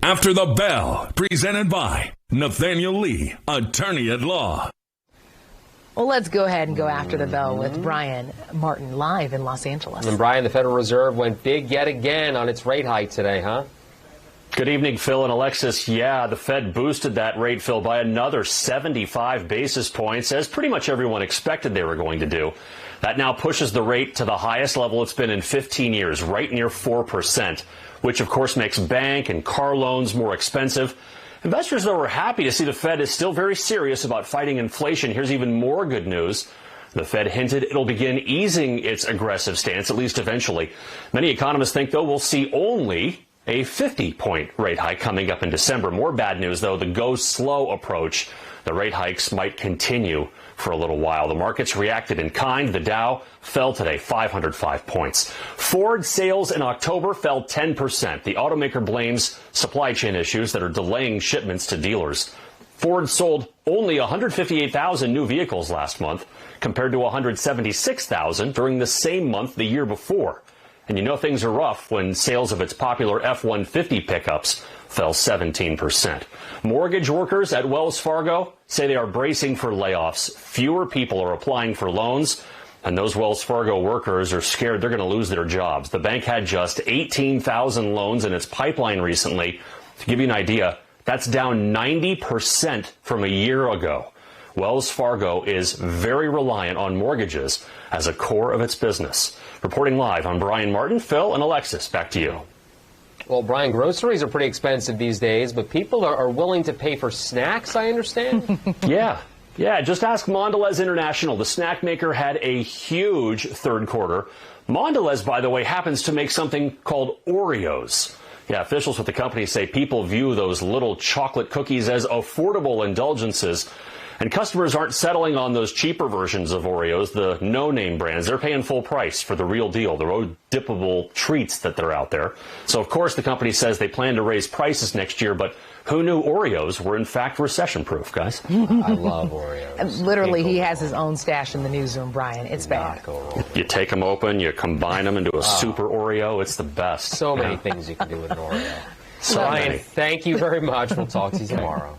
After the Bell, presented by Nathaniel Lee, attorney at law. Well, let's go ahead and go after the bell with Brian Martin live in Los Angeles. And Brian, the Federal Reserve went big yet again on its rate hike today, huh? Good evening, Phil and Alexis. Yeah, the Fed boosted that rate, Phil, by another 75 basis points, as pretty much everyone expected they were going to do. That now pushes the rate to the highest level it's been in 15 years, right near 4%, which of course makes bank and car loans more expensive. Investors, though, are happy to see the Fed is still very serious about fighting inflation. Here's even more good news. The Fed hinted it'll begin easing its aggressive stance, at least eventually. Many economists think, though, we'll see only a 50-point rate hike coming up in December. More bad news, though, the go slow approach. The rate hikes might continue for a little while. The markets reacted in kind. The Dow fell today 505 points. Ford sales in October fell 10%. The automaker blames supply chain issues that are delaying shipments to dealers. Ford sold only 158,000 new vehicles last month, compared to 176,000 during the same month the year before. And you know things are rough when sales of its popular F-150 pickups fell 17%. Mortgage workers at Wells Fargo say they are bracing for layoffs. Fewer people are applying for loans, and those Wells Fargo workers are scared they're going to lose their jobs. The bank had just 18,000 loans in its pipeline recently. To give you an idea, that's down 90% from a year ago. Wells Fargo is very reliant on mortgages as a core of its business. Reporting live, I'm Brian Martin. Phil and Alexis, back to you. Well, Brian, groceries are pretty expensive these days, but people are willing to pay for snacks, I understand? Yeah, just ask Mondelez International. The snack maker had a huge third quarter. Mondelez, by the way, happens to make something called Oreos. Yeah, officials with the company say people view those little chocolate cookies as affordable indulgences. And customers aren't settling on those cheaper versions of Oreos, the no-name brands. They're paying full price for the real deal, the road-dippable treats that they're out there. So, of course, the company says they plan to raise prices next year, but who knew Oreos were, in fact, recession-proof, guys? I love Oreos. Literally, he has his own stash in the newsroom, Brian. It's bad. You take them open, you combine them into a super Oreo. It's the best. So many things you can do with an Oreo. So Brian, many. thank you very much. We'll talk to you tomorrow.